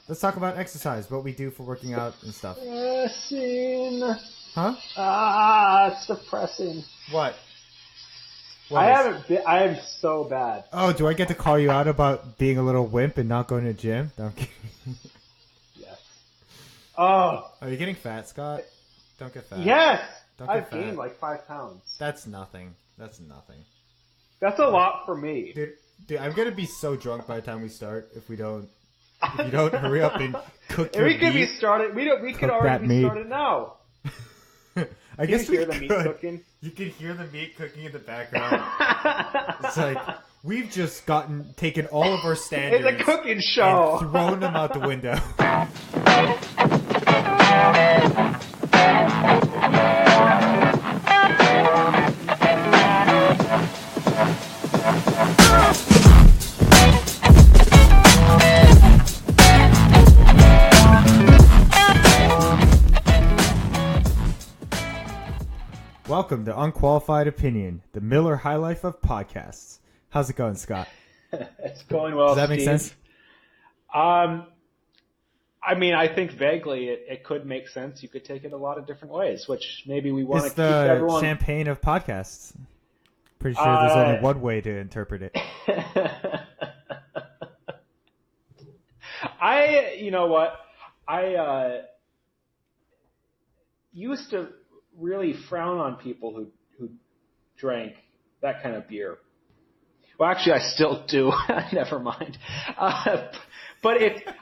Let's talk about exercise, what we do for working out and stuff. Depressing. Huh? It's depressing. What? I am so bad. Oh, do I get to call you out about being a little wimp and not going to the gym? No, I'm kidding. Yes. Oh. Are you getting fat, Scott? Don't get fat. Yes. Don't I've get fat. gained like 5 pounds. That's nothing. That's a lot for me. Dude, I'm gonna be so drunk by the time we start if you don't hurry up and cook your We could meat. be started. We could already be started now. I guess you hear we the meat could. cooking? You can hear the meat cooking in the background. It's like we've just taken all of our standards. It's a cooking show. And thrown them out the window. Welcome to Unqualified Opinion, the Miller High Life of podcasts. How's it going, Scott? It's going well. Does that make sense? I mean, I think vaguely it could make sense. You could take it a lot of different ways, which maybe we want to keep everyone. It's the champagne of podcasts. Pretty sure there's only one way to interpret it. You know what? I used to really frown on people who drank that kind of beer. Well, actually, I still do. Never mind. But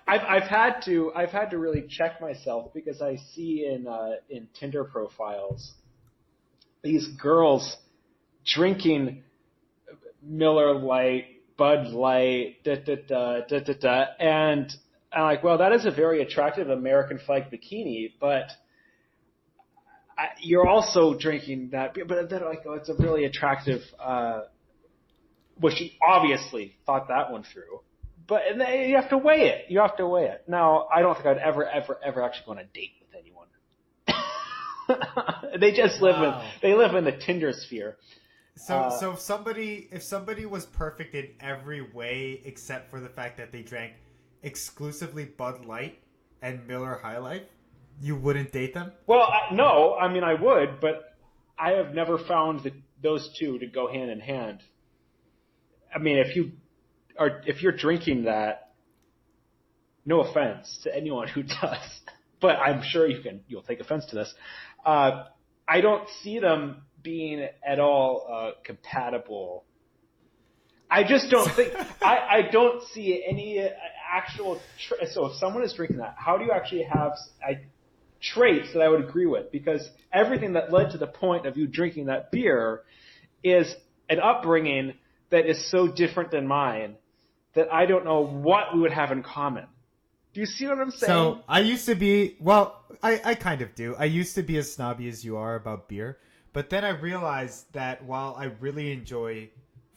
I've had to really check myself because I see in Tinder profiles these girls drinking Miller Lite, Bud Light, and I'm like, well, that is a very attractive American flag bikini, but you're also drinking that beer. But then like, oh, it's a really attractive. Well, she obviously thought that one through. But you have to weigh it. Now, I don't think I'd ever actually go on a date with anyone. They just live in the Tinder sphere. So if somebody was perfect in every way except for the fact that they drank exclusively Bud Light and Miller High Life, you wouldn't date them? Well, no. I mean, I would, but I have never found those two to go hand in hand. I mean, if you're drinking that, no offense to anyone who does, but I'm sure you'll take offense to this. I don't see them being at all compatible. I just don't think I don't see any actual. So if someone is drinking that, how do you actually have traits that I would agree with? Because everything that led to the point of you drinking that beer is an upbringing that is so different than mine that I don't know what we would have in common. Do you see what I'm saying? So I used to be, well, I kind of do. I used to be as snobby as you are about beer. But then I realized that while I really enjoy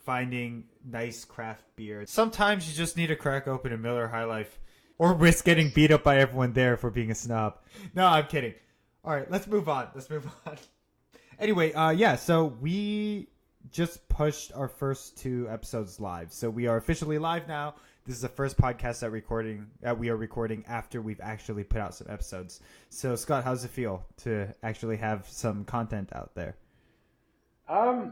finding nice craft beer, sometimes you just need to crack open a Miller High Life or risk getting beat up by everyone there for being a snob. No, I'm kidding. All right, let's move on. Anyway, so we just pushed our first 2 episodes live. So we are officially live now. This is the first podcast that we are recording after we've actually put out some episodes. So Scott, how does it feel to actually have some content out there? I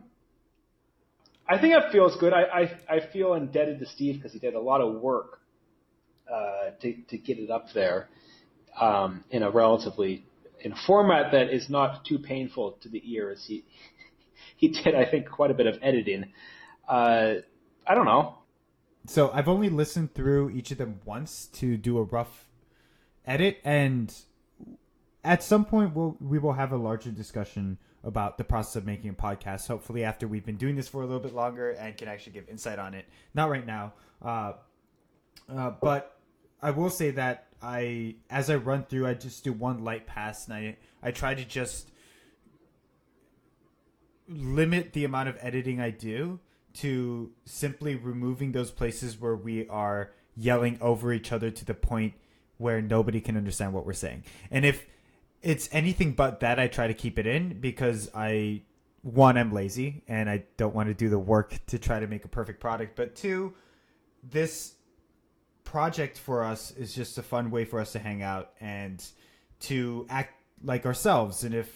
think it feels good. I feel indebted to Steve because he did a lot of work to get it up there in a format that is not too painful to the ears. He did, I think, quite a bit of editing. I don't know. So I've only listened through each of them once to do a rough edit, and at some point we will have a larger discussion about the process of making a podcast, hopefully after we've been doing this for a little bit longer and can actually give insight on it. Not right now. But I will say that as I run through, I just do one light pass, and I try to just limit the amount of editing I do to simply removing those places where we are yelling over each other to the point where nobody can understand what we're saying. And if it's anything but that, I try to keep it in because I'm lazy and I don't want to do the work to try to make a perfect product. But 2, this project for us is just a fun way for us to hang out and to act like ourselves. And if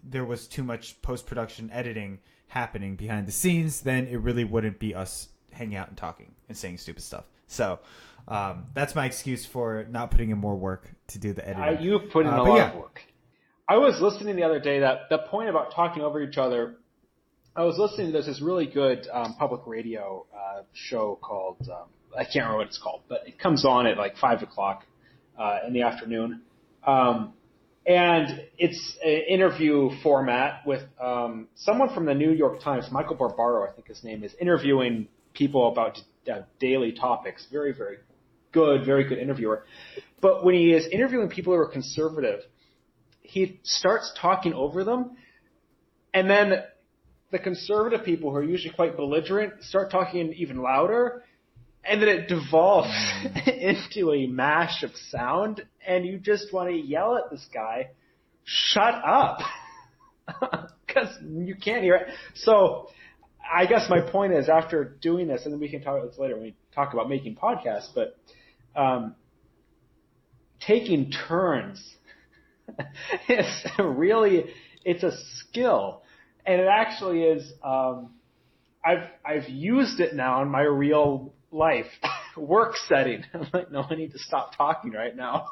there was too much post-production editing happening behind the scenes, then it really wouldn't be us hanging out and talking and saying stupid stuff. So that's my excuse for not putting in more work to do the editing. You've put in a lot of work. I was listening the other day, that the point about talking over each other, I was listening to this really good public radio show called, I can't remember what it's called, but it comes on at like 5 o'clock in the afternoon. And it's an interview format with someone from the New York Times, Michael Barbaro, I think his name is, interviewing people about daily topics. Very, very good interviewer. But when he is interviewing people who are conservative, he starts talking over them, and then the conservative people, who are usually quite belligerent, start talking even louder, and then it devolves into a mash of sound, and you just want to yell at this guy, shut up, because you can't hear it. So I guess my point is, after doing this, and then we can talk about this later when we talk about making podcasts, but taking turns is really, it's a skill. And it actually is, I've used it now in my real life work setting. I'm like, no, I need to stop talking right now.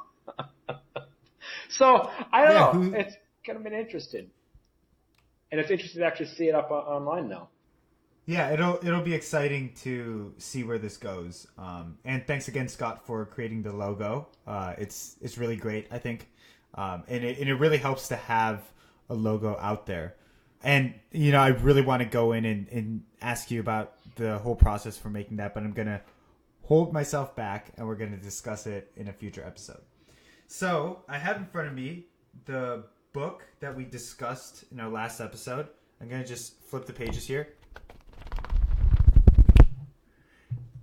So I don't know. It's kind of been interesting. And it's interesting to actually see it up online now. Yeah, it'll be exciting to see where this goes. And thanks again, Scott, for creating the logo. It's really great, I think. And it really helps to have a logo out there. And, you know, I really want to go in and ask you about the whole process for making that, but I'm going to hold myself back, and we're going to discuss it in a future episode. So I have in front of me the book that we discussed in our last episode. I'm going to just flip the pages here.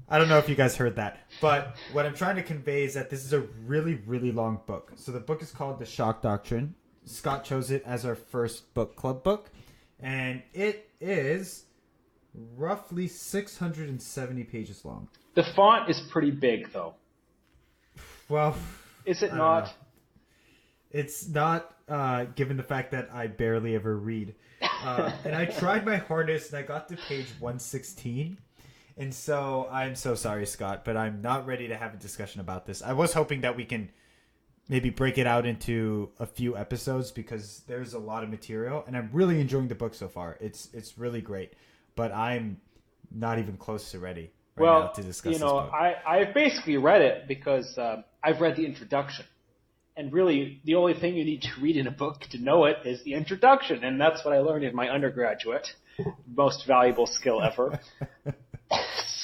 I don't know if you guys heard that, but what I'm trying to convey is that this is a really, really long book. So the book is called The Shock Doctrine. Scott chose it as our first book club book, and it is roughly 670 pages long. The font is pretty big, though. Well, is it not? It's not, given the fact that I barely ever read. And I tried my hardest, and I got to page 116. And so I'm so sorry, Scott, but I'm not ready to have a discussion about this. I was hoping that we can maybe break it out into a few episodes, because there's a lot of material, and I'm really enjoying the book so far. It's really great, but I'm not even close to ready now to discuss this book. I basically read it because I've read the introduction. And really, the only thing you need to read in a book to know it is the introduction, and that's what I learned in my undergraduate. Most valuable skill ever.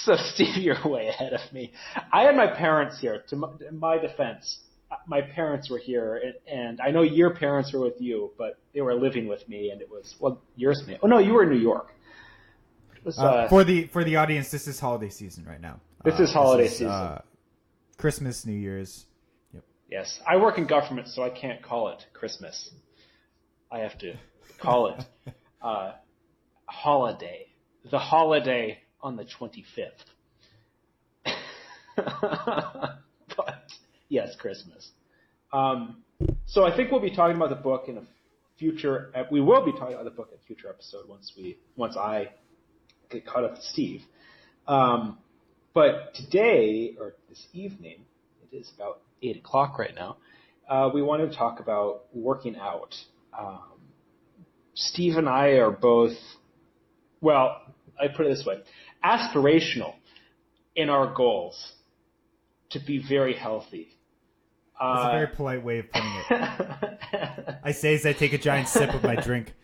So, Steve, you're way ahead of me. I had my parents here. In my defense, my parents were here, and I know your parents were with you, but they were living with me, and it was, well, yours. Oh no, you were in New York. It was, for the audience, this is holiday season right now. This is holiday season. Christmas, New Year's. Yep. Yes, I work in government, so I can't call it Christmas. I have to call it holiday. The holiday on the 25th. But yes, Christmas. So I think we'll be talking about the book in a future. We will be talking about the book in a future episode once I get caught up to Steve. But today, or this evening, it is about 8 o'clock right now. We want to talk about working out. Steve and I are both, well, I put it this way, aspirational in our goals to be very healthy. That's a very polite way of putting it. I say as I take a giant sip of my drink.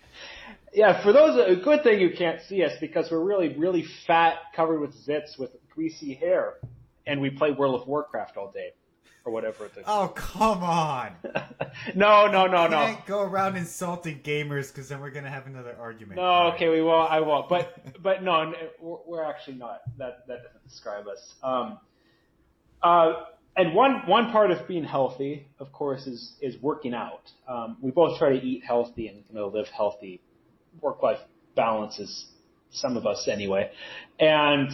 Yeah, for those, a good thing you can't see us, because we're really, really fat, covered with zits, with greasy hair, and we play World of Warcraft all day, or whatever it is. Oh, come on. No. You can't go around insulting gamers, because then we're going to have another argument. No, okay, we won't. I won't. But no, we're actually not. That doesn't describe us. And one part of being healthy, of course, is working out. We both try to eat healthy and live healthy. Work-life balance is some of us anyway. And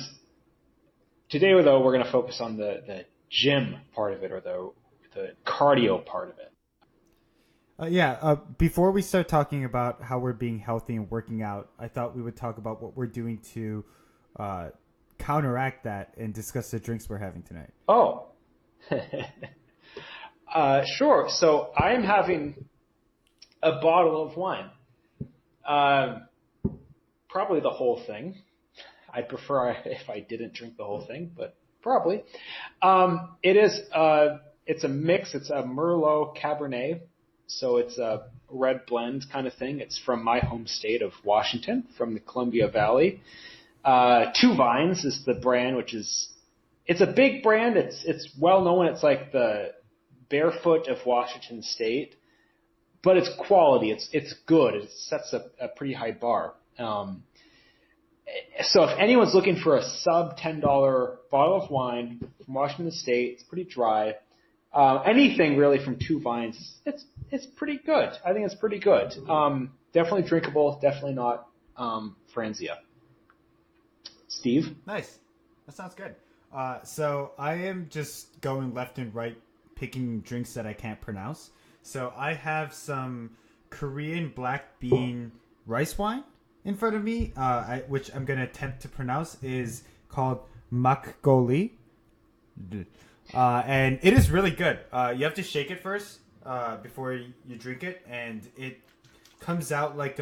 today, though, we're going to focus on the gym part of it or the cardio part of it. Before we start talking about how we're being healthy and working out, I thought we would talk about what we're doing to counteract that and discuss the drinks we're having tonight. Oh, sure. So I'm having a bottle of wine. Probably the whole thing. I'd prefer if I didn't drink the whole thing, but probably. It's a mix. It's a Merlot Cabernet. So it's a red blend kind of thing. It's from my home state of Washington, from the Columbia Valley. Two Vines is the brand, it's a big brand. It's well known. It's like the Barefoot of Washington State, but it's quality. It's good. It sets a pretty high bar. So if anyone's looking for a sub $10 bottle of wine from Washington State, it's pretty dry. Anything really from Two Vines, it's pretty good. I think it's pretty good. Definitely drinkable. Definitely not Franzia. Steve? Nice. That sounds good. So I am just going left and right, picking drinks that I can't pronounce. So I have some Korean black bean rice wine in front of me, which I'm going to attempt to pronounce, is called makgeolli. And it is really good. You have to shake it first before you drink it, and it comes out like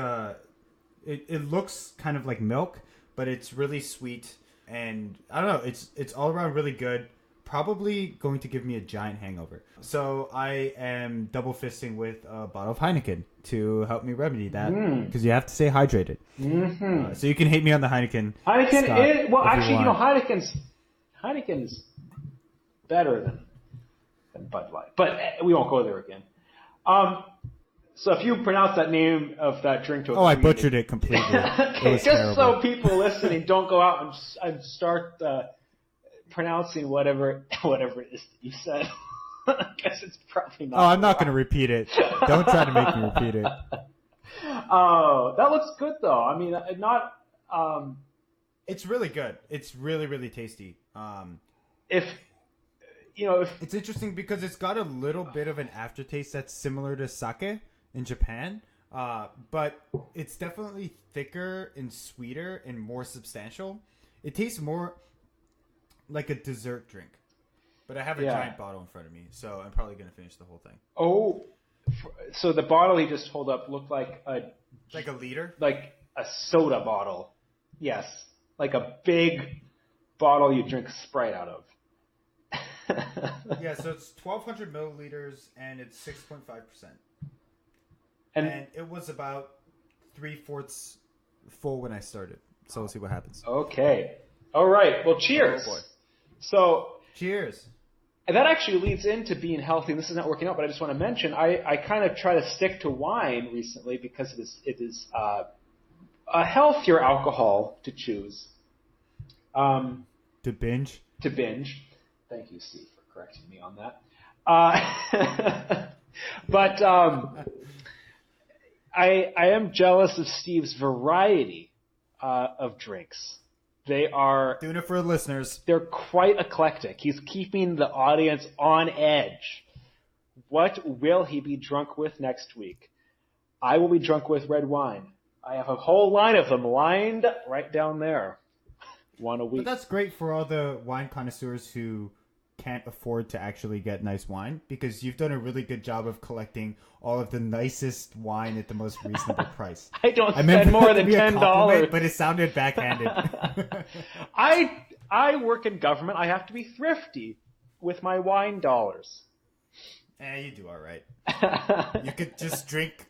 it looks kind of like milk, but it's really sweet, and I don't know, it's all around really good. Probably going to give me a giant hangover. So I am double fisting with a bottle of Heineken to help me remedy that, because you have to stay hydrated. Mm-hmm. So you can hate me on the Heineken. Heineken, Heineken's better than Bud Light, but we won't go there again. So if you pronounce that name of that drink to I butchered it completely. It was just terrible. So people listening don't go out and start pronouncing whatever it is that you said. I guess it's probably not. Oh, I'm not going to repeat it. Don't try to make me repeat it. Oh, that looks good though. I mean, not. It's really good. It's really, really tasty. If it's interesting because it's got a little bit of an aftertaste that's similar to sake in Japan, but it's definitely thicker and sweeter and more substantial. It tastes more like a dessert drink, but I have a giant bottle in front of me, so I'm probably going to finish the whole thing. Oh, so the bottle he just hold up looked like a liter, like a soda bottle. Yes, like a big bottle you drink Sprite out of. Yeah, so it's 1,200 milliliters and it's 6.5%. And it was about 3/4 full when I started. So we'll see what happens. Okay. All right. Well, cheers. Oh boy. So cheers. And that actually leads into being healthy. This is not working out, but I just want to mention I kind of try to stick to wine recently because it is a healthier alcohol to choose. To binge. Thank you, Steve, for correcting me on that. But I am jealous of Steve's variety of drinks. They are doing it for the listeners. They're quite eclectic. He's keeping the audience on edge. What will he be drunk with next week? I will be drunk with red wine. I have a whole line of them lined right down there. One a week. But that's great for all the wine connoisseurs who can't afford to actually get nice wine, because you've done a really good job of collecting all of the nicest wine at the most reasonable price. I don't spend more than $10, but it sounded backhanded. I work in government. I have to be thrifty with my wine dollars. You do all right. You could just drink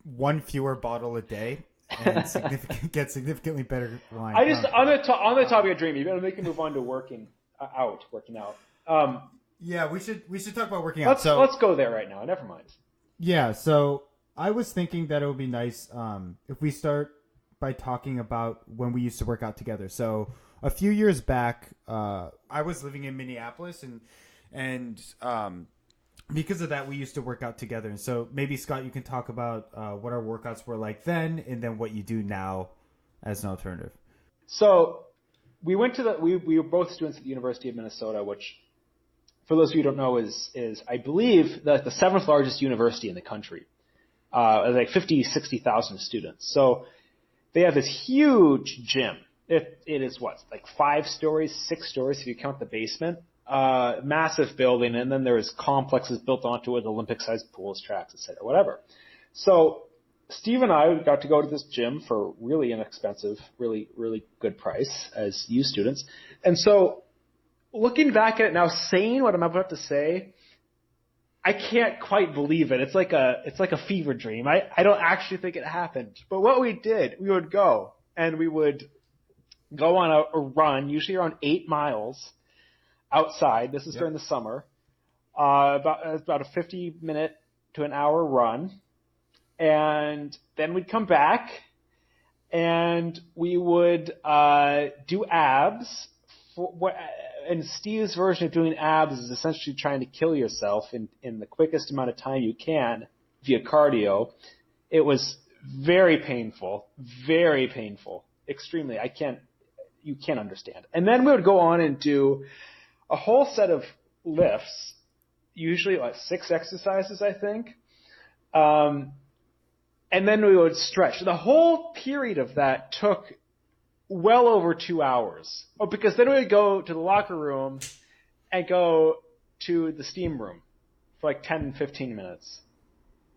one fewer bottle a day and get significantly better wine. On the topic of dreaming, you better make me move on to working out. Yeah, we should talk about working out. Let's go there right now. Never mind. Yeah, so I was thinking that it would be nice if we start by talking about when we used to work out together. So a few years back, I was living in Minneapolis, and because of that, we used to work out together. And so maybe, Scott, you can talk about what our workouts were like then, and then what you do now as an alternative. So we went to we were both students at the University of Minnesota, which for those of you who don't know, is I believe the seventh largest university in the country. Like 60,000 students. So they have this huge gym. It is what, like 5 stories, 6 stories if you count the basement. Massive building, and then there's complexes built onto it, Olympic-sized pools, tracks, etc., whatever. So Steve and I got to go to this gym for really inexpensive, really, really good price as U students. And so looking back at it now, saying what I'm about to say, I can't quite believe it. It's like a fever dream. I don't actually think it happened. But what we did, we would go and we would go on a run, usually around 8 miles outside. This is during the summer. About a 50-minute to an hour run. And then we'd come back and we would do abs. And Steve's version of doing abs is essentially trying to kill yourself in the quickest amount of time you can via cardio. It was very painful, extremely. You can't understand. And then we would go on and do a whole set of lifts, usually like 6 exercises, I think. And then we would stretch. The whole period of that took well over 2 hours. Oh, because then we would go to the locker room and go to the steam room for like 10, 15 minutes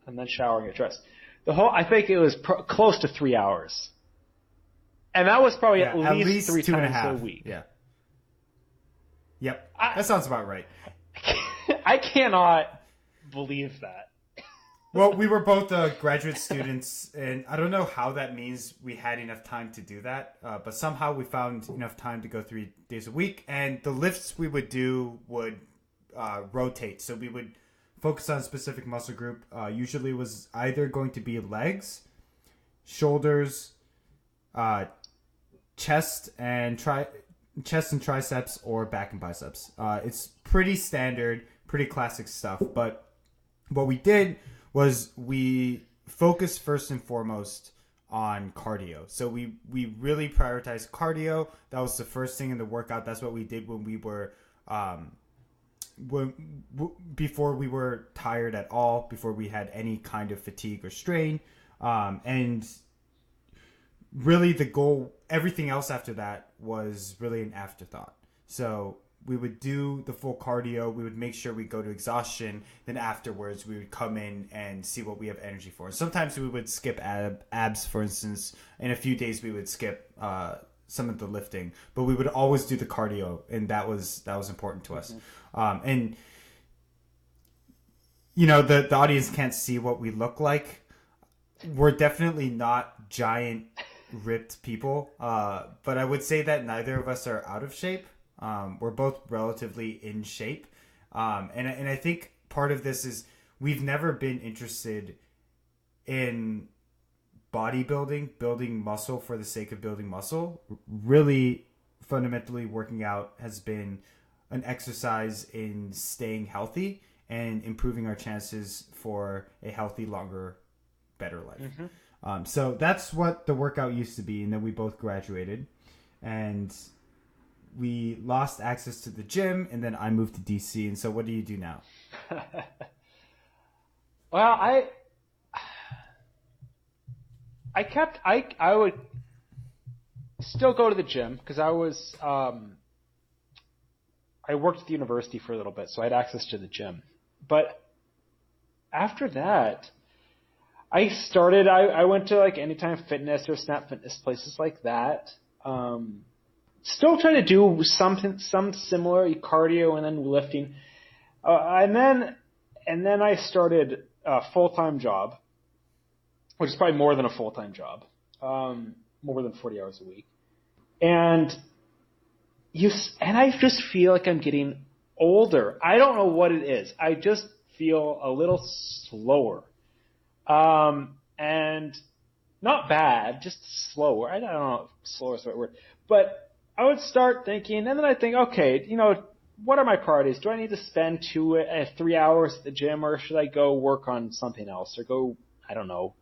and then shower and get dressed. I think it was close to 3 hours. And that was probably at least 3 times a week. Yeah. Yep. That sounds about right. I cannot believe that. Well, we were both graduate students, and I don't know how that means we had enough time to do that, but somehow we found enough time to go 3 days a week, and the lifts we would do would rotate. So we would focus on a specific muscle group. Usually it was either going to be legs, shoulders, chest and triceps, or back and biceps. It's pretty standard, pretty classic stuff, but what we did was we focused first and foremost on cardio. So we really prioritized cardio. That was the first thing in the workout. That's what we did when we were before we were tired at all, before we had any kind of fatigue or strain. And really the goal, everything else after that was really an afterthought. So we would do the full cardio. We would make sure we go to exhaustion. Then afterwards, we would come in and see what we have energy for. Sometimes we would skip abs, for instance. In a few days, we would skip some of the lifting. But we would always do the cardio, and that was important to us. Mm-hmm. And, you know, the audience can't see what we look like. We're definitely not giant, ripped people. But I would say that neither of us are out of shape. We're both relatively in shape. And I think part of this is we've never been interested in bodybuilding, building muscle for the sake of building muscle. Really, fundamentally, working out has been an exercise in staying healthy and improving our chances for a healthy, longer, better life. Mm-hmm. So that's what the workout used to be. And then we both graduated. And we lost access to the gym, and then I moved to DC. And so what do you do now? Well, I would still go to the gym because I worked at the university for a little bit, so I had access to the gym. But after that, I went to like Anytime Fitness or Snap Fitness, places like that. Still trying to do some similar cardio and then lifting. And then I started a full-time job, which is probably more than a full-time job, more than 40 hours a week. And I just feel like I'm getting older. I don't know what it is. I just feel a little slower. And not bad, just slower. I don't know if slower is the right word. But I would start thinking, and then I think, okay, you know, what are my priorities? Do I need to spend 3 hours at the gym, or should I go work on something else, or go, I don't know,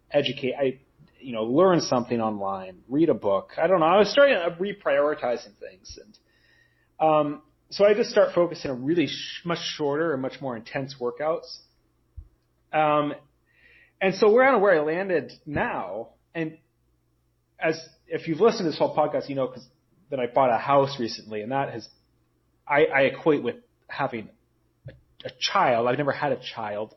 learn something online, read a book? I don't know. I was starting reprioritizing things, and so I just start focusing on really much shorter and much more intense workouts. And so where I landed now, and if you've listened to this whole podcast, you know, that I bought a house recently, and that I equate with having a child. I've never had a child,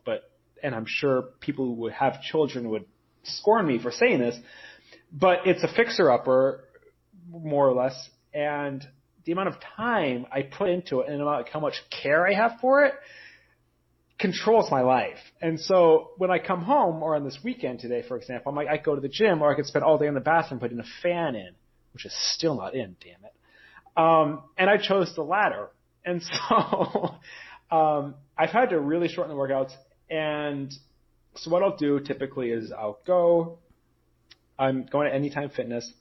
and I'm sure people who would have children would scorn me for saying this, but it's a fixer-upper, more or less, and the amount of time I put into it and how much care I have for it controls my life. And so when I come home, or on this weekend today, for example, I'm like, I go to the gym, or I could spend all day in the bathroom putting a fan in, which is still not in, damn it. And I chose the latter. And so I've had to really shorten the workouts. And so what I'll do typically is I'm going to Anytime Fitness.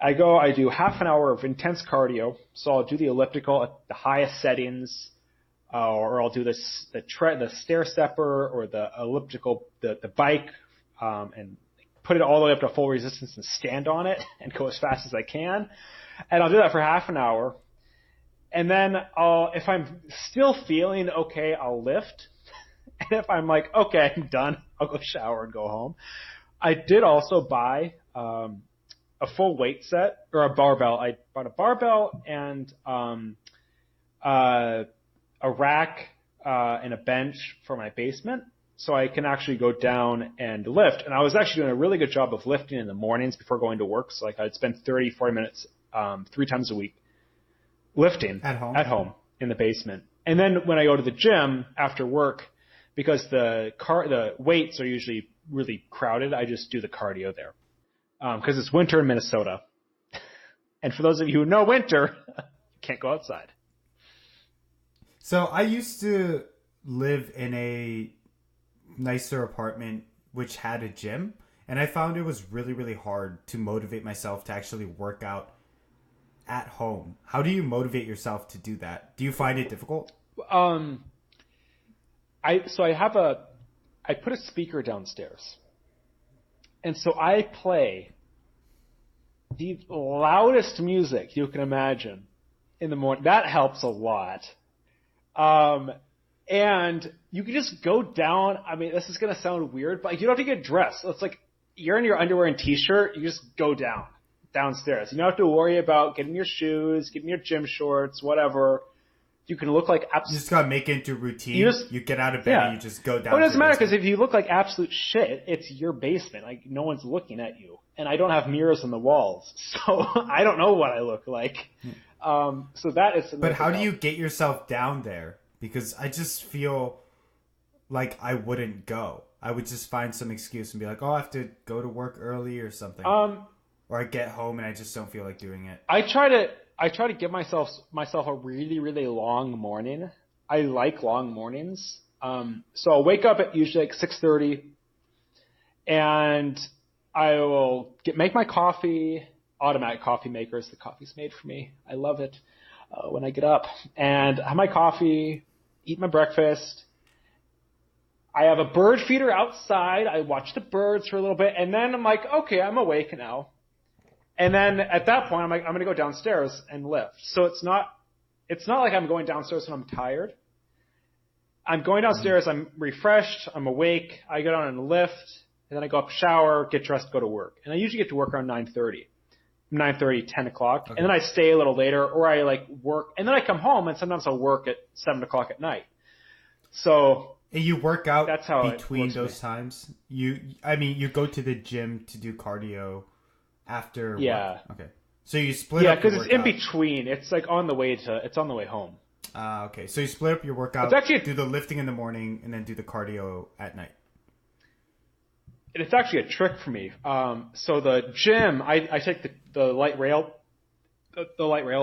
I do half an hour of intense cardio. So I'll do the elliptical at the highest settings, or I'll do the stair stepper or the elliptical, the bike, and put it all the way up to full resistance and stand on it and go as fast as I can. And I'll do that for half an hour. And then if I'm still feeling okay, I'll lift. And if I'm like, okay, I'm done, I'll go shower and go home. I did also buy a full weight set, or a barbell. I bought a barbell and a rack and a bench for my basement, so I can actually go down and lift. And I was actually doing a really good job of lifting in the mornings before going to work. So like I'd spend 30, 40 minutes 3 times a week lifting at home in the basement. And then when I go to the gym after work, because the weights are usually really crowded, I just do the cardio there. Because it's winter in Minnesota. And for those of you who know winter, you can't go outside. So I used to live in a nicer apartment which had a gym, and I found it was really, really hard to motivate myself to actually work out at home. How do you motivate yourself to do that? Do you find it difficult? I put a speaker downstairs. And so I play the loudest music you can imagine in the morning. That helps a lot. And you can just go down. I mean, this is going to sound weird, but you don't have to get dressed. It's like you're in your underwear and t-shirt. You just go downstairs. You don't have to worry about getting your shoes, getting your gym shorts, whatever. You can look like You just gotta make it into routine. You get out of bed and you just go down. Well, it doesn't matter, because if you look like absolute shit, it's your basement. Like, no one's looking at you. And I don't have mirrors on the walls, so I don't know what I look like. So that is... But how do you get yourself down there? Because I just feel like I wouldn't go. I would just find some excuse and be like, oh, I have to go to work early or something. Or I get home and I just don't feel like doing it. I try to give myself a really, really long morning. I like long mornings. So I'll wake up at usually like 6:30, and I will make my coffee. Automatic coffee makers. The coffee's made for me. I love it when I get up. And have my coffee, eat my breakfast. I have a bird feeder outside. I watch the birds for a little bit, and then I'm like, okay, I'm awake now. And then at that point, I'm like, I'm going to go downstairs and lift. So it's not like I'm going downstairs when I'm tired. I'm going downstairs, I'm refreshed, I'm awake, I go down and lift, and then I go up, shower, get dressed, go to work. And I usually get to work around 9:30, 10 o'clock. Okay. And then I stay a little later, or I like work, and then I come home, and sometimes I'll work at 7 o'clock at night. So... And you work out that's how between those times? You go to the gym to do cardio after work? Okay. So you split up your workout. Yeah, because it's in between. It's like on the way home. Okay. So you split up your workout, do the lifting in the morning, and then do the cardio at night. It's actually a trick for me. So the gym, I take the light rail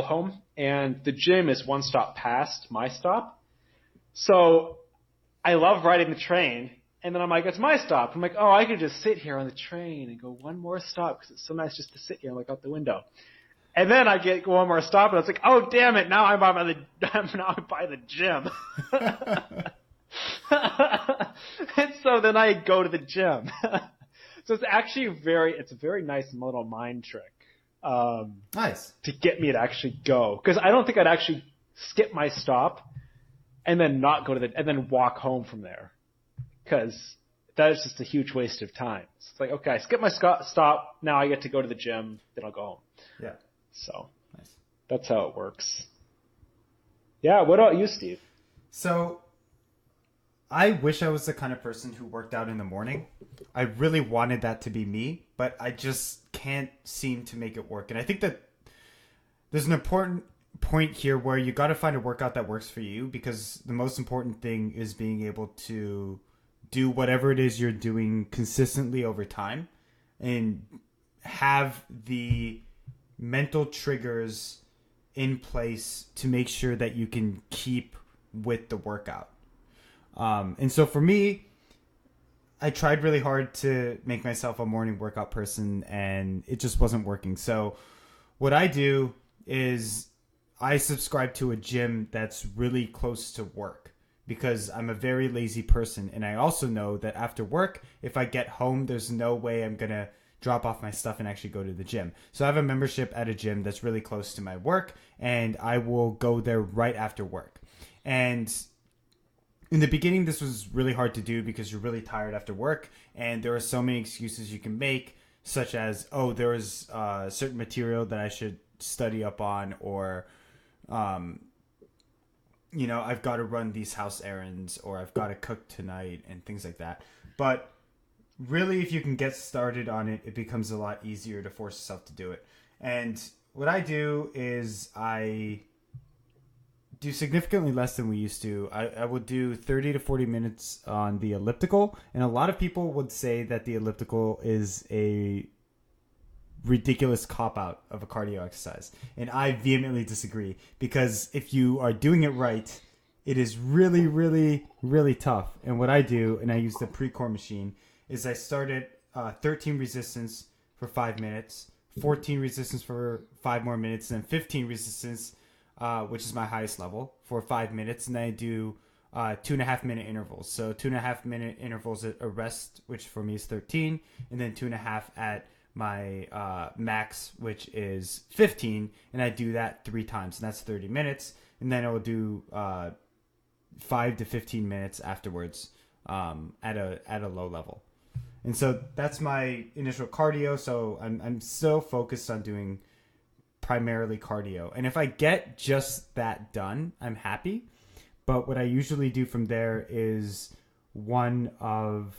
home, and the gym is one stop past my stop. So I love riding the train, and then I'm like, it's my stop. I'm like, oh, I could just sit here on the train and go one more stop, because it's so nice just to sit here and look out the window. And then I get one more stop, and it's like, oh, damn it, now I'm by the gym. And so then I go to the gym. So it's actually a very nice little mind trick. Nice. To get me to actually go. Because I don't think I'd actually skip my stop, and then not go to and then walk home from there, because that is just a huge waste of time. It's like, okay, I skip my stop, now I get to go to the gym, then I'll go home. Yeah. So Nice. that's how it works. Yeah. What about you, Steve? So I wish I was the kind of person who worked out in the morning. I really wanted that to be me, but I just can't seem to make it work. And I think that there's an important point here where you got to find a workout that works for you, because the most important thing is being able to do whatever it is you're doing consistently over time and have the mental triggers in place to make sure that you can keep with the workout. And so for me, I tried really hard to make myself a morning workout person, and it just wasn't working. So what I do is I subscribe to a gym that's really close to work, because I'm a very lazy person. And I also know that after work, if I get home, there's no way I'm going to drop off my stuff and actually go to the gym. So I have a membership at a gym that's really close to my work, and I will go there right after work. And in the beginning, this was really hard to do because you're really tired after work, and there are so many excuses you can make, such as, oh, there was certain material that I should study up on, or I've got to run these house errands, or I've got to cook tonight, and things like that. But really, if you can get started on it, it becomes a lot easier to force yourself to do it. And what I do is I do significantly less than we used to. I will do 30 to 40 minutes on the elliptical, and a lot of people would say that the elliptical is a ridiculous cop-out of a cardio exercise. And I vehemently disagree, because if you are doing it right, it is really, really, really tough. And what I do, and I use the pre-core machine, is I start at 13 resistance for 5 minutes, 14 resistance for 5 more minutes, and then 15 resistance, which is my highest level, for 5 minutes. And then I do 2.5 minute intervals. So 2.5 minute intervals at a rest, which for me is 13, and then 2.5 at my max, which is 15, and I do that 3 times, and that's 30 minutes. And then I will do 5 to 15 minutes afterwards at a low level. And so that's my initial cardio. So I'm so focused on doing primarily cardio, and if I get just that done, I'm happy. But what I usually do from there is one of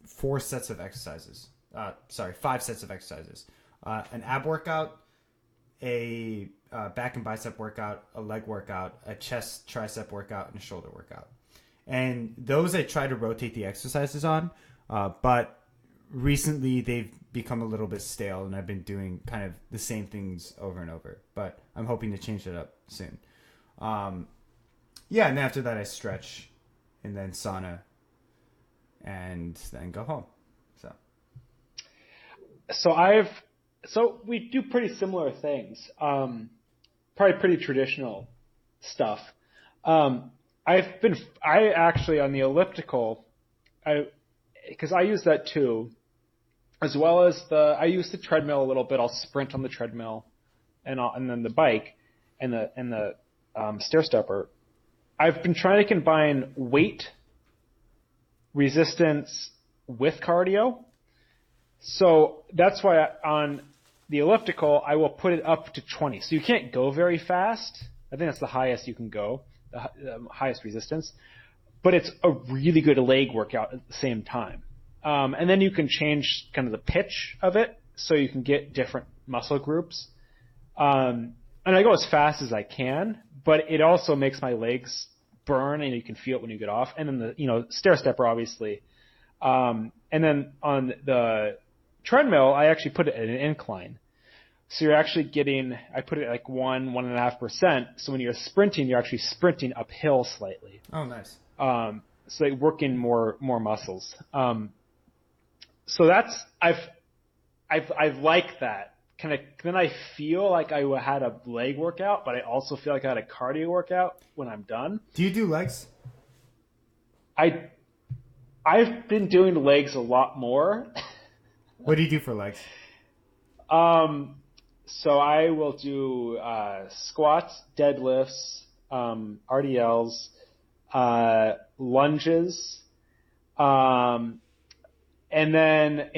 4 sets of exercises. 5 sets of exercises. An ab workout, a back and bicep workout, a leg workout, a chest tricep workout, and a shoulder workout. And those I try to rotate the exercises on, but recently they've become a little bit stale, and I've been doing kind of the same things over and over. But I'm hoping to change that up soon. And after that I stretch, and then sauna, and then go home. So we do pretty similar things. Probably pretty traditional stuff. I actually on the elliptical, because I use that too, as well as I use the treadmill a little bit. I'll sprint on the treadmill, and then the bike and the stair stepper. I've been trying to combine weight resistance with cardio. So that's why on the elliptical, I will put it up to 20. So you can't go very fast. I think that's the highest you can go, the highest resistance. But it's a really good leg workout at the same time. And then you can change kind of the pitch of it, so you can get different muscle groups. And I go as fast as I can, but it also makes my legs burn, and you can feel it when you get off. And then the stair stepper, obviously. And then on the treadmill, I actually put it at an incline. So you're actually I put it at like 1.5%. So when you're sprinting, you're actually sprinting uphill slightly. Oh, nice. So they work in more muscles. So that's, I've liked that. Then I feel like I had a leg workout, but I also feel like I had a cardio workout when I'm done. Do you do legs? I've been doing legs a lot more. What do you do for legs? So I will do squats, deadlifts, RDLs, lunges, and then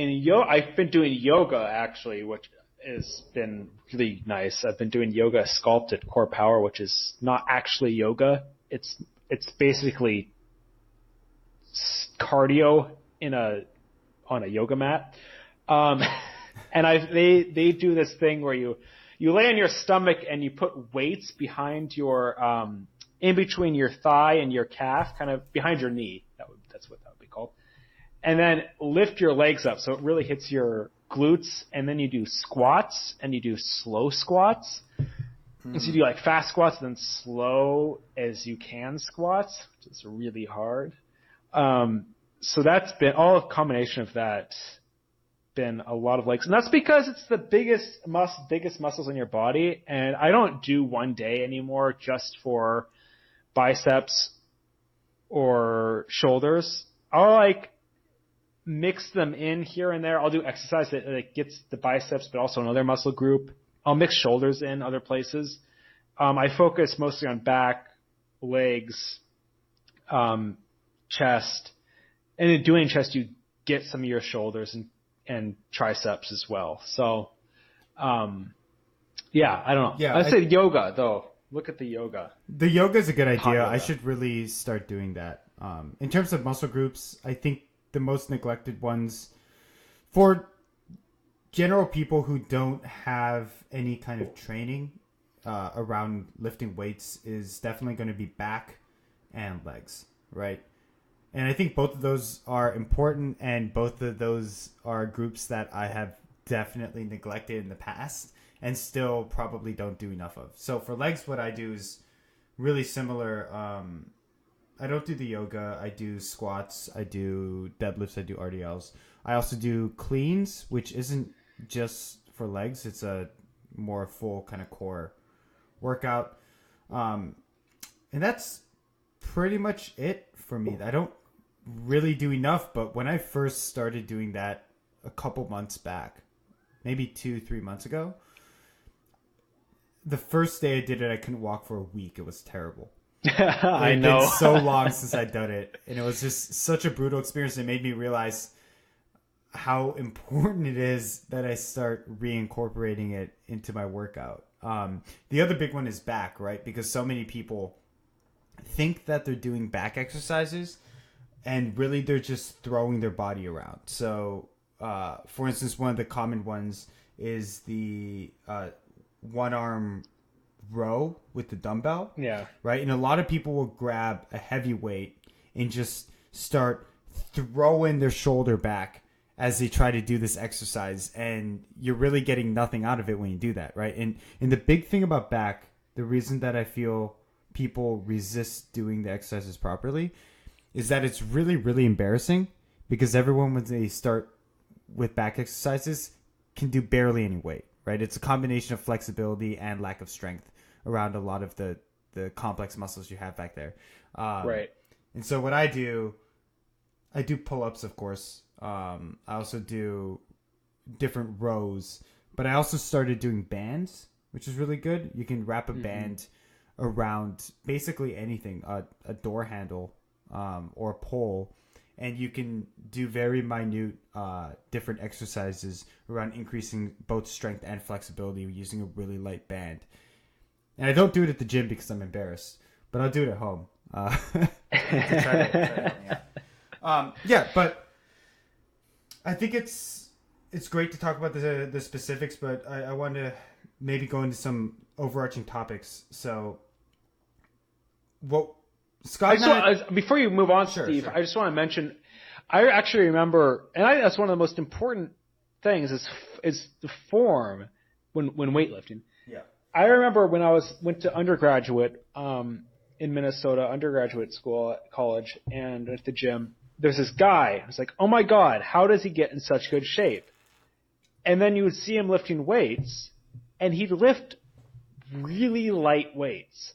I've been doing yoga actually, which has been really nice. I've been doing yoga sculpted core power, which is not actually yoga. It's basically cardio on a yoga mat. And they do this thing where you lay on your stomach and you put weights behind your in between your thigh and your calf, kind of behind your knee. That's what that would be called. And then lift your legs up so it really hits your glutes. And then you do squats and you do slow squats. And so you do like fast squats, then slow as you can squats, which is really hard. So that's been all a combination of that. Been a lot of legs, and that's because it's the biggest muscles in your body. And I don't do one day anymore just for biceps or shoulders. I'll like mix them in here and there. I'll do exercise that gets the biceps, but also another muscle group. I'll mix shoulders in other places. I focus mostly on back, legs, chest, and in doing chest, you get some of your shoulders and triceps as well. So, yeah, I don't know. Yeah, I said yoga though. Look at the yoga. The yoga is a good idea. Yoga. I should really start doing that. In terms of muscle groups, I think the most neglected ones for general people who don't have any kind of training around lifting weights is definitely going to be back and legs, right? And I think both of those are important, and both of those are groups that I have definitely neglected in the past and still probably don't do enough of. So for legs, what I do is really similar. I don't do the yoga. I do squats. I do deadlifts. I do RDLs. I also do cleans, which isn't just for legs. It's a more full kind of core workout. And that's pretty much it for me. I don't really do enough, but when I first started doing that a couple months back, maybe 2-3 months ago, the first day I did it, I couldn't walk for a week. It was terrible. I know. It's been so long since I'd done it, and it was just such a brutal experience. It made me realize how important it is that I start reincorporating it into my workout. The other big one is back, right? Because so many people think that they're doing back exercises, and really they're just throwing their body around. So, for instance, one of the common ones is the one-arm row with the dumbbell. Yeah. Right? And a lot of people will grab a heavy weight and just start throwing their shoulder back as they try to do this exercise. And you're really getting nothing out of it when you do that, right? And the big thing about back, the reason that I feel people resist doing the exercises properly is that it's really, really embarrassing, because everyone, when they start with back exercises, can do barely any weight, right? It's a combination of flexibility and lack of strength around a lot of the complex muscles you have back there. Right. And so what I do pull-ups, of course. I also do different rows, but I also started doing bands, which is really good. You can wrap a band around basically anything, a door handle, or a pole, and you can do very minute different exercises around increasing both strength and flexibility using a really light band. And I don't do it at the gym because I'm embarrassed, but I'll do it at home. To try it out. Yeah, but I think it's great to talk about the specifics, but I want to maybe go into some overarching topics. So, Scott, before you move on, Sure, Steve, sure. I just want to mention, I actually remember, and that's one of the most important things is the form when weightlifting. Yeah. I remember when I went to undergraduate in Minnesota, undergraduate school, college, and at the gym, there's this guy. I was like, oh my God, how does he get in such good shape? And then you would see him lifting weights, and he'd lift really light weights.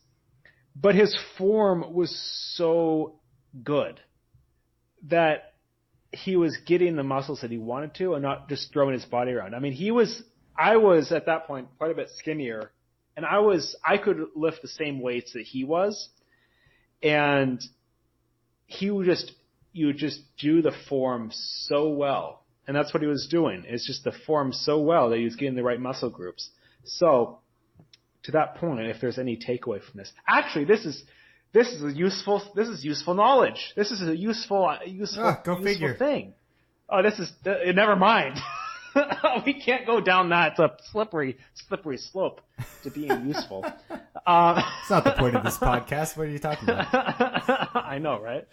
But his form was so good that he was getting the muscles that he wanted to and not just throwing his body around. I mean, I was at that point quite a bit skinnier, and I could lift the same weights that he was, and he would just do the form so well. And that's what he was doing. It's just the form so well that he was getting the right muscle groups. So to that point, if there's any takeaway from this, actually, this is useful knowledge. This is a useful figure. thing. Oh, never mind. We can't go down that. It's a slippery slope to being useful. It's not the point of this podcast. What are you talking about? I know, right?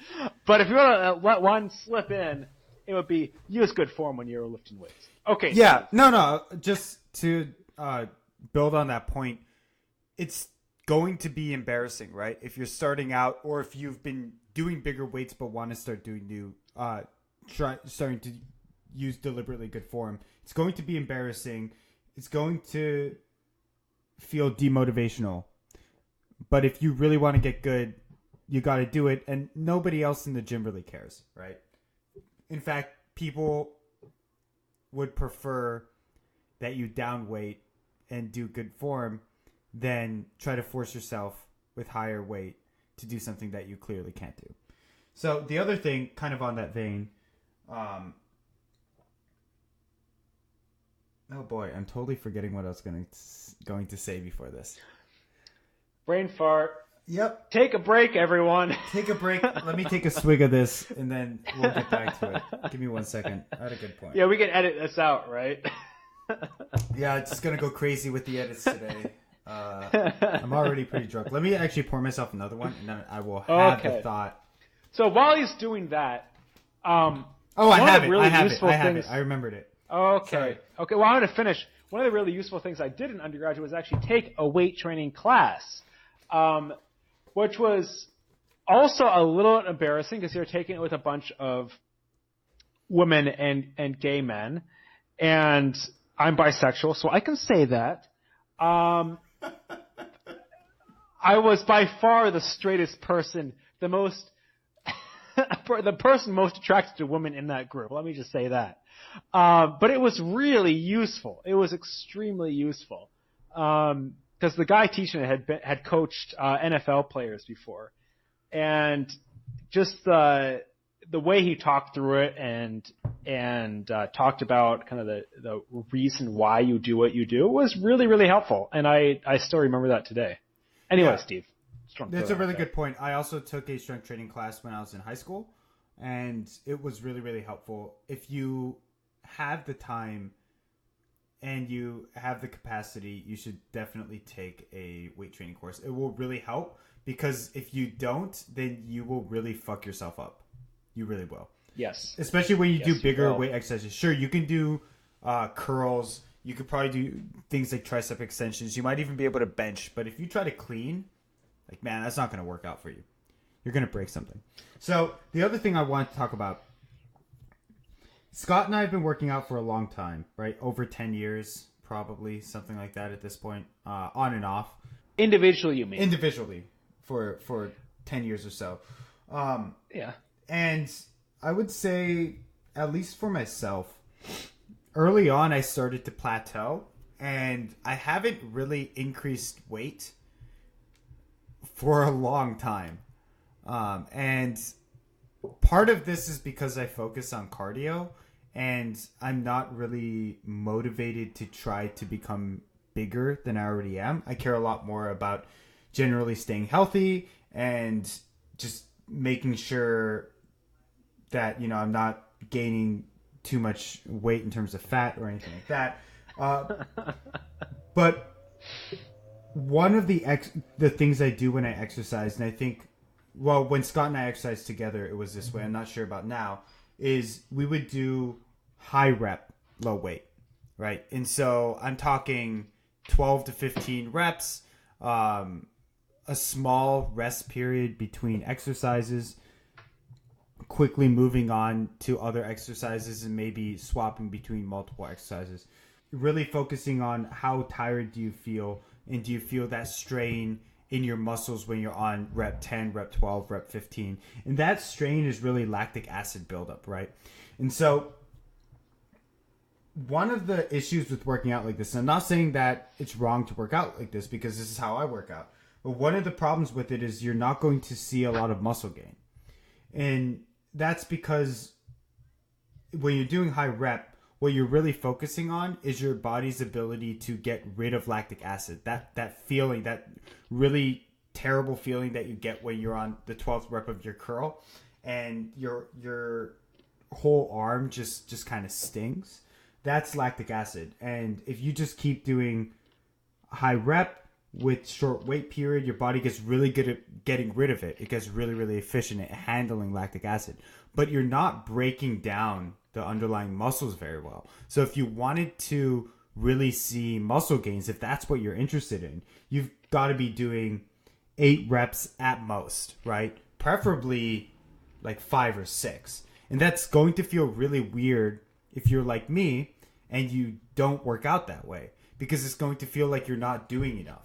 But if you want to let one slip in, it would be use good form when you're lifting weights. Okay. Yeah. No. Just to build on that point, it's going to be embarrassing, right? If you're starting out, or if you've been doing bigger weights but want to start doing new, starting to use deliberately good form, it's going to be embarrassing. It's going to feel demotivational. But if you really want to get good, you got to do it, and nobody else in the gym really cares, right? In fact, people would prefer that you down weight and do good form than try to force yourself with higher weight to do something that you clearly can't do. So the other thing, kind of on that vein, oh boy, I'm totally forgetting what I was going to say before this. Brain fart. Yep. Take a break, everyone. Take a break. Let me take a swig of this, and then we'll get back to it. Give me 1 second. I had a good point. Yeah, we can edit this out, right? Yeah, it's just going to go crazy with the edits today. I'm already pretty drunk. Let me actually pour myself another one, and then I will have the thought. So while he's doing that, I have it. I remembered it. Okay. Sorry. Okay. Well, I'm going to finish. One of the really useful things I did in undergraduate was actually take a weight training class, which was also a little embarrassing because you're taking it with a bunch of women and gay men, and I'm bisexual, so I can say that. I was by far the straightest person, the person most attracted to women in that group. Let me just say that. But it was really useful. It was extremely useful. Because the guy teaching it had coached NFL players before. And just the way he talked through it and talked about kind of the reason why you do what you do was really, really helpful. And I still remember that today. Anyway, yeah. Steve. That's a really good point. I also took a strength training class when I was in high school, and it was really, really helpful. If you have the time and you have the capacity, you should definitely take a weight training course. It will really help, because if you don't, then you will really fuck yourself up. You really will. Yes. Especially when you do bigger weight exercises. Sure, you can do curls. You could probably do things like tricep extensions. You might even be able to bench. But if you try to clean, like, man, that's not going to work out for you. You're going to break something. So the other thing I want to talk about, Scott and I have been working out for a long time, right? Over 10 years, probably, something like that at this point, on and off. Individually, you mean? Individually, for 10 years or so. Yeah. And I would say, at least for myself, early on I started to plateau, and I haven't really increased weight for a long time. And part of this is because I focus on cardio, and I'm not really motivated to try to become bigger than I already am. I care a lot more about generally staying healthy and just making sure that, you know, I'm not gaining too much weight in terms of fat or anything like that. But one of the things I do when I exercise, and I think, well, when Scott and I exercised together, it was this way. I'm not sure about now. Is we would do high rep, low weight, right? And so I'm talking 12 to 15 reps, a small rest period between exercises, quickly moving on to other exercises, and maybe swapping between multiple exercises. Really focusing on how tired do you feel, and do you feel that strain in your muscles when you're on rep 10, rep 12, rep 15. And that strain is really lactic acid buildup, right? And so one of the issues with working out like this, and I'm not saying that it's wrong to work out like this because this is how I work out, but one of the problems with it is you're not going to see a lot of muscle gain. And that's because when you're doing high rep, what you're really focusing on is your body's ability to get rid of lactic acid. That feeling, that really terrible feeling that you get when you're on the 12th rep of your curl and your whole arm just kind of stings. That's lactic acid. And if you just keep doing high rep with short wait period, your body gets really good at getting rid of it. It gets really, really efficient at handling lactic acid. But you're not breaking down the underlying muscles very well. So if you wanted to really see muscle gains, if that's what you're interested in, you've got to be doing 8 reps at most, right? Preferably like 5 or 6. And that's going to feel really weird if you're like me and you don't work out that way, because it's going to feel like you're not doing enough.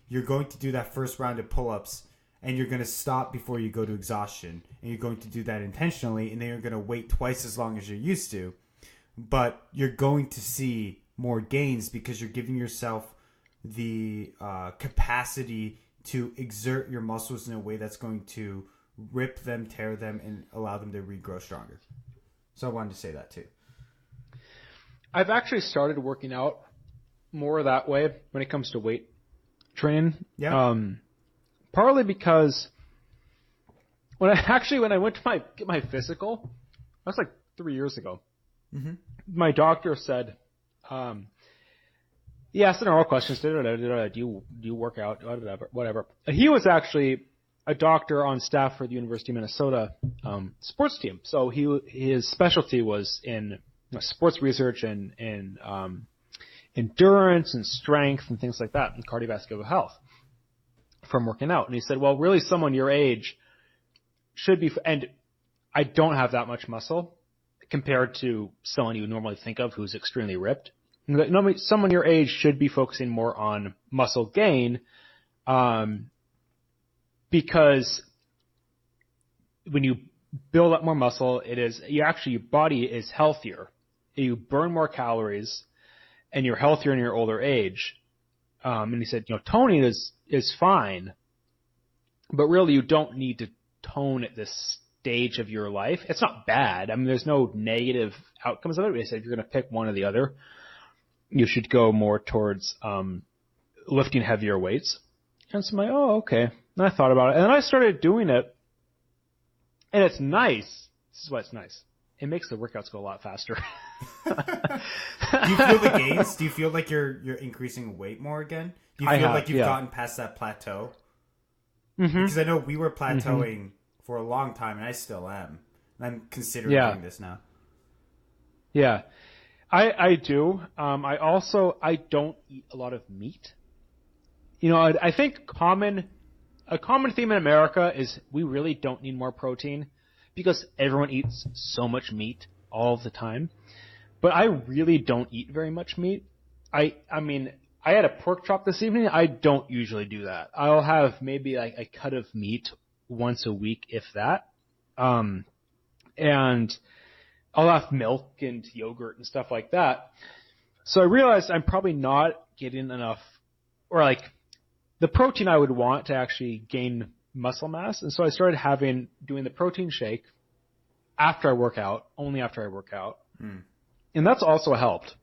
You're going to do that first round of pull-ups and you're going to stop before you go to exhaustion, and you're going to do that intentionally, and then you're going to wait twice as long as you're used to. But you're going to see more gains because you're giving yourself the capacity to exert your muscles in a way that's going to rip them, tear them, and allow them to regrow stronger. So I wanted to say that too. I've actually started working out more that way when it comes to weight training. Yeah. Partly because when I went to get my physical, that's like 3 years ago. Mm-hmm. My doctor said, he asked the normal questions, do you work out, whatever. He was actually a doctor on staff for the University of Minnesota sports team. So his specialty was in sports research and endurance and strength and things like that, and cardiovascular health from working out. And he said, well, really someone your age should be, and I don't have that much muscle compared to someone you would normally think of who's extremely ripped. Normally, someone your age should be focusing more on muscle gain, because when you build up more muscle, your body is healthier. You burn more calories, and you're healthier in your older age. And he said, toning is fine, but really you don't need to tone at this stage of your life. It's not bad. I mean, there's no negative outcomes of it. He said, if you're going to pick one or the other, you should go more towards lifting heavier weights. And so I'm like, oh, okay. And I thought about it. And then I started doing it, and it's nice. This is why it's nice. It makes the workouts go a lot faster. Do you feel the gains? Do you feel like you're increasing weight more again? Do you feel like you've gotten past that plateau? Mm-hmm. Because I know we were plateauing for a long time, and I still am. And I'm considering doing this now. Yeah, I do. I don't eat a lot of meat. I think a common theme in America is we really don't need more protein because everyone eats so much meat all the time. But I really don't eat very much meat. I mean, I had a pork chop this evening. I don't usually do that. I'll have maybe like a cut of meat once a week, if that. And I'll have milk and yogurt and stuff like that. So I realized I'm probably not getting enough, or like the protein I would want to actually gain muscle mass. And so I started doing the protein shake after I work out, only after I work out. Mm. And that's also helped.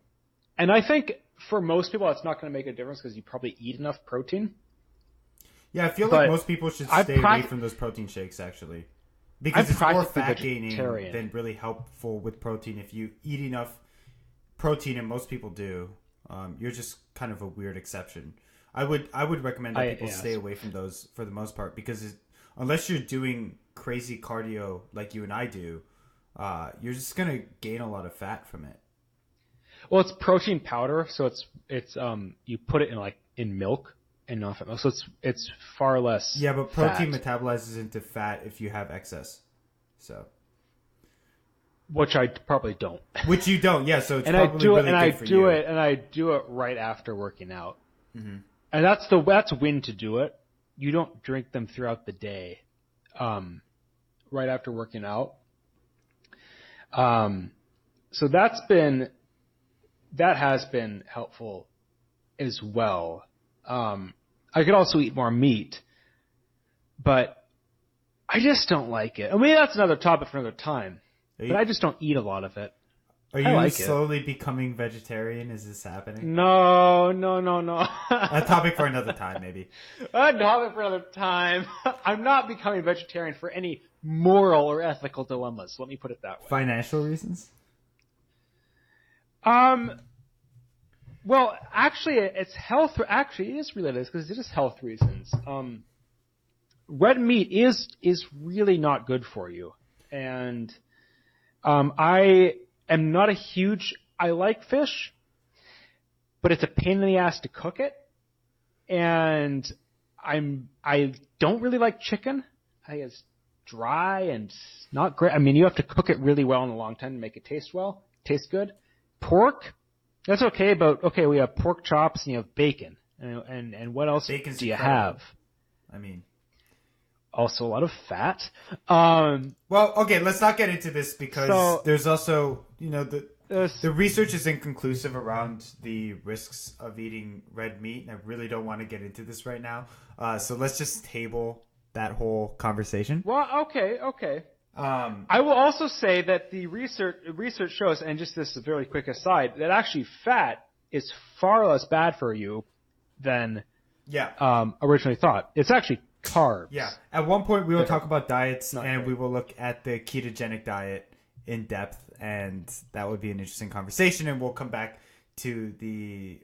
And I think for most people, it's not going to make a difference because you probably eat enough protein. Yeah, I feel like most people should stay away from those protein shakes, actually. Because it's more fat gaining than really helpful with protein. If you eat enough protein, and most people do, you're just kind of a weird exception. I would recommend that people stay away from those for the most part, because unless you're doing crazy cardio like you and I do, you're just going to gain a lot of fat from it. Well, it's protein powder, so it's you put it in milk and non-fat milk, so it's far less. Yeah, but protein metabolizes into fat if you have excess. So, which I probably don't. Which you don't, yeah. So it's and probably really good for you. And I do it right after working out. Mm-hmm. And that's when to do it. You don't drink them throughout the day, right after working out. So that's been that has been helpful as well. I could also eat more meat, but I just don't like it. I mean, that's another topic for another time. But I just don't eat a lot of it. Are you slowly becoming vegetarian? Is this happening? No. A topic for another time, maybe. A topic for another time. I'm not becoming vegetarian for any moral or ethical dilemmas. Let me put it that way. Financial reasons? Well, actually, it's health. Actually, it is related because it is health reasons. Red meat is really not good for you, and I am not a huge. I like fish, but it's a pain in the ass to cook it, and I don't really like chicken. I think it's dry and not great. I mean, you have to cook it really well in a long time to make it taste good. Pork, that's okay, but we have pork chops and you have bacon, and what else Bacon's do you incredible. have? I mean, also a lot of fat. Well, okay, let's not get into this because there's also, the research is inconclusive around the risks of eating red meat, and I really don't want to get into this right now. So let's just table that whole conversation. Well, okay. I will also say that the research shows, and just this very quick aside, that actually fat is far less bad for you than originally thought. It's actually carbs. Yeah. At one point, we will talk about diets, and we will look at the ketogenic diet in depth, and that would be an interesting conversation. And we'll come back to the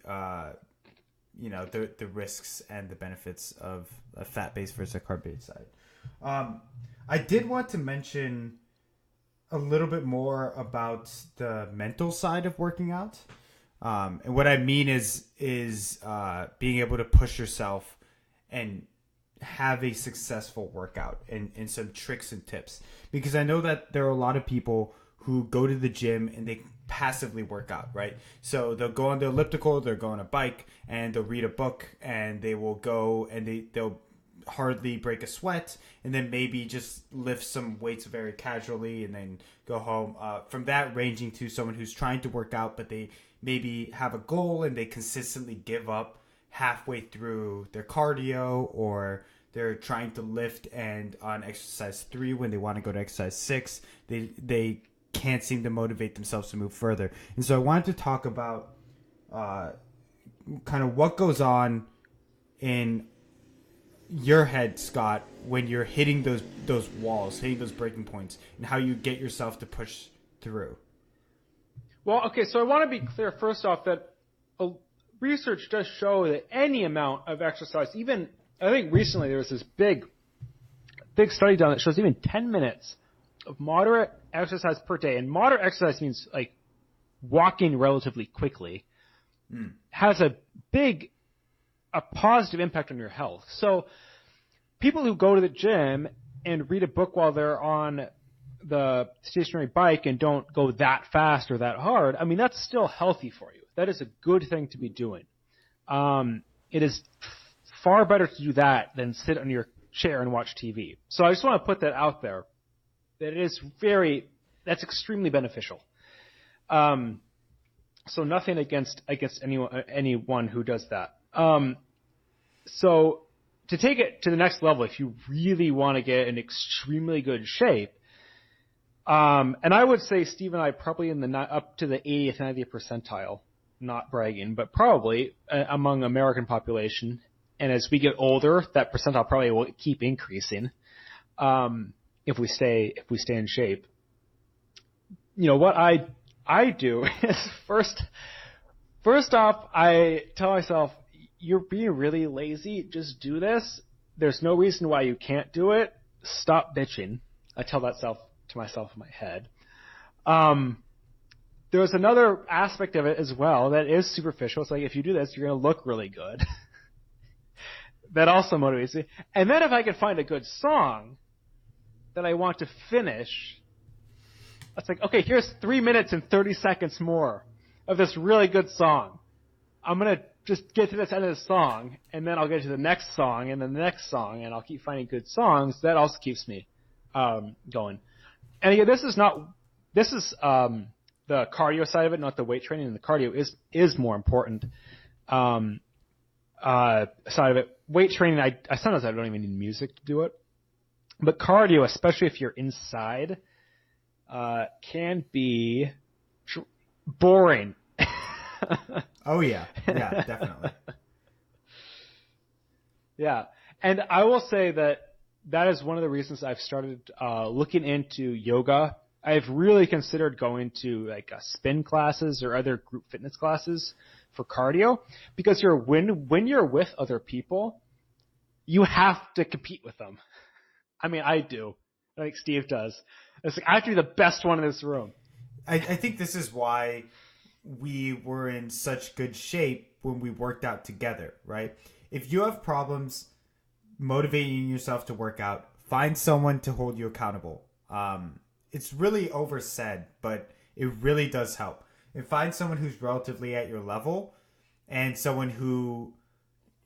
risks and the benefits of a fat-based versus a carb-based diet. I did want to mention a little bit more about the mental side of working out. And what I mean is being able to push yourself and have a successful workout and some tricks and tips. Because I know that there are a lot of people who go to the gym and they passively work out, right? So they'll go on the elliptical, they'll go on a bike, and they'll read a book, and they will go and they'll hardly break a sweat, and then maybe just lift some weights very casually and then go home. From that, ranging to someone who's trying to work out, but they maybe have a goal and they consistently give up halfway through their cardio, or they're trying to lift and on exercise 3 when they want to go to exercise 6, they can't seem to motivate themselves to move further. And so I wanted to talk about kind of what goes on in your head, Scott, when you're hitting those walls, hitting those breaking points, and how you get yourself to push through. Well, okay, so I want to be clear first off that research does show that any amount of exercise, even I think recently there was this big study done that shows even 10 minutes of moderate exercise per day, and moderate exercise means like walking relatively quickly, has a positive impact on your health. So people who go to the gym and read a book while they're on the stationary bike and don't go that fast or that hard, I mean, that's still healthy for you. That is a good thing to be doing. It is far better to do that than sit on your chair and watch TV. So I just want to put that out there, that that's extremely beneficial. So nothing against anyone who does that. So to take it to the next level, if you really want to get in extremely good shape, and I would say Steve and I probably up to the 80th, 90th percentile, not bragging, but probably among American population. And as we get older, that percentile probably will keep increasing if we stay in shape. What I do is first off, I tell myself, you're being really lazy. Just do this. There's no reason why you can't do it. Stop bitching. I tell that to myself in my head. There's another aspect of it as well that is superficial. It's like, if you do this, you're going to look really good. That also motivates me. And then if I can find a good song that I want to finish, it's like, okay, here's 3 minutes and 30 seconds more of this really good song. I'm going to just get to this end of the song, and then I'll get to the next song, and then the next song, and I'll keep finding good songs. That also keeps me going. And again, this is the cardio side of it, not the weight training. And the cardio is more important. Side of it. Weight training, I sometimes I don't even need music to do it. But cardio, especially if you're inside, can be boring. Oh yeah, definitely. Yeah, and I will say that is one of the reasons I've started looking into yoga. I've really considered going to like spin classes or other group fitness classes for cardio, because when you're with other people, you have to compete with them. I mean, I do. I think Steve does. It's like I have to be the best one in this room. I think this is why we were in such good shape when we worked out together, right? If you have problems motivating yourself to work out, find someone to hold you accountable. It's really oversaid, but it really does help. And find someone who's relatively at your level and someone who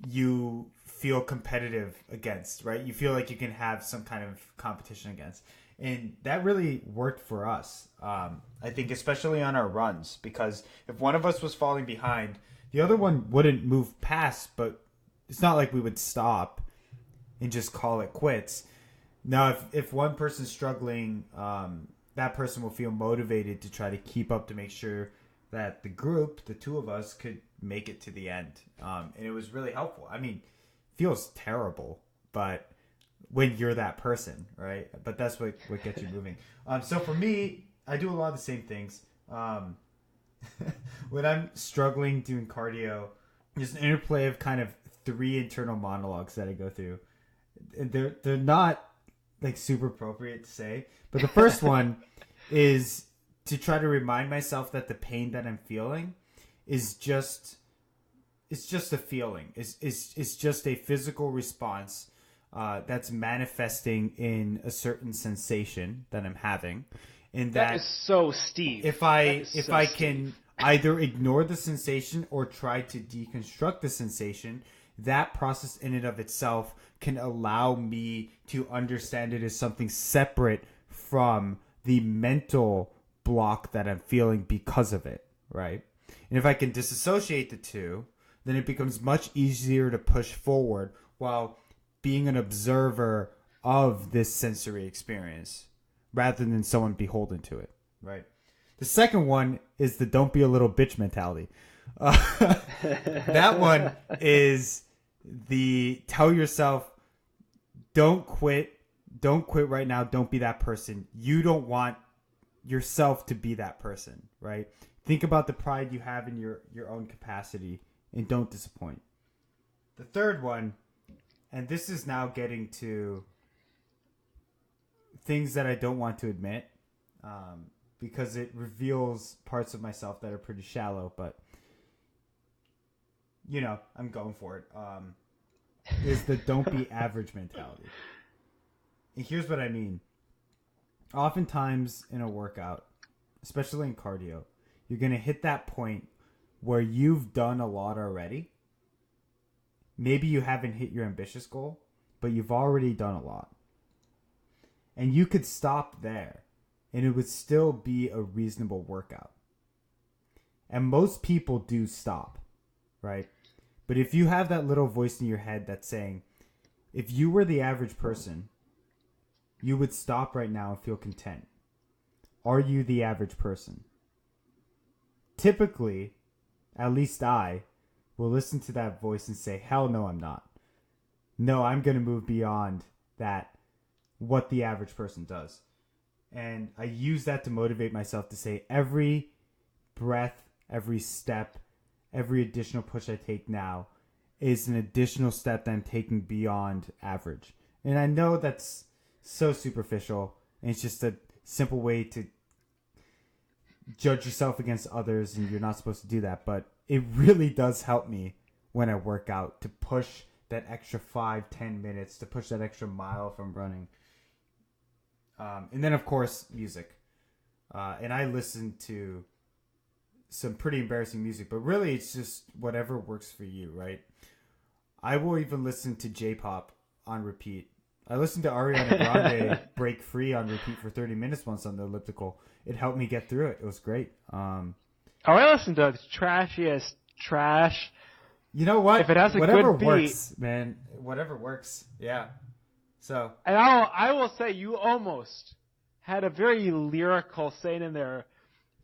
you feel competitive against, right? You feel like you can have some kind of competition against. And that really worked for us. I think especially on our runs, because if one of us was falling behind, the other one wouldn't move past, but it's not like we would stop and just call it quits. Now, if one person's struggling, that person will feel motivated to try to keep up to make sure that the group, the two of us, could make it to the end. And it was really helpful. I mean, it feels terrible, but when you're that person, right? But that's what gets you moving. So for me, I do a lot of the same things. When I'm struggling doing cardio, there's an interplay of kind of 3 internal monologues that I go through. They're not like super appropriate to say, but the first one is to try to remind myself that the pain that I'm feeling is just a feeling. It's just a physical response that's manifesting in a certain sensation that I'm having. And that is so Steve. If I can either ignore the sensation or try to deconstruct the sensation, that process in and of itself can allow me to understand it as something separate from the mental block that I'm feeling because of it, right? And if I can disassociate the two, then it becomes much easier to push forward while being an observer of this sensory experience rather than someone beholden to it, right? The second one is the don't be a little bitch mentality. That one is the tell yourself, don't quit right now, don't be that person. You don't want yourself to be that person, right? Think about the pride you have in your own capacity and don't disappoint. The third one, and this is now getting to things that I don't want to admit, because it reveals parts of myself that are pretty shallow, but you know, I'm going for it. Is the don't be average mentality. And here's what I mean. Oftentimes in a workout, especially in cardio, you're going to hit that point where you've done a lot already. Maybe you haven't hit your ambitious goal, but you've already done a lot. And you could stop there, and it would still be a reasonable workout. And most people do stop, right? But if you have that little voice in your head that's saying, if you were the average person, you would stop right now and feel content. Are you the average person? Typically, at least I will listen to that voice and say, hell no, I'm not. No, I'm going to move beyond that, what the average person does. And I use that to motivate myself to say every breath, every step, every additional push I take now is an additional step that I'm taking beyond average. And I know that's so superficial, and it's just a simple way to judge yourself against others, and you're not supposed to do that, but it really does help me when I work out to push that extra 5-10 minutes, to push that extra mile if I'm running. And then, of course, music. And I listen to some pretty embarrassing music, but really it's just whatever works for you, right? I will even listen to J-pop on repeat I listened to Ariana Grande break free on repeat for 30 minutes once on the elliptical. It helped me get through it. It was great. I listened to the trashiest trash. You know what? If it has a Whatever good beat, works, man. Whatever works. Yeah. So. And I will say you almost had a very lyrical saying in there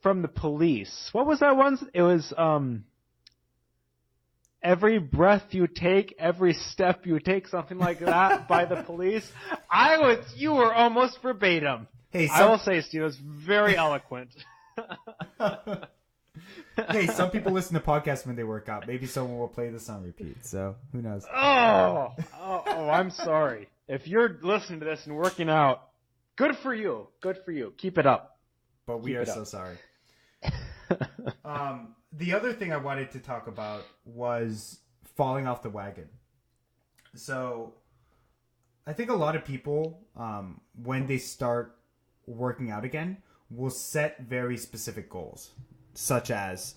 from the Police. What was that one? It was every breath you take, every step you take, something like that by the Police. You were almost verbatim. Hey, I will say, Steve, it was very eloquent. Hey, some people listen to podcasts when they work out. Maybe someone will play this on repeat. So who knows? Oh, I'm sorry. If you're listening to this and working out, good for you. Good for you. Keep it up. But we are so sorry. The other thing I wanted to talk about was falling off the wagon. So I think a lot of people, when they start working out again, will set very specific goals, such as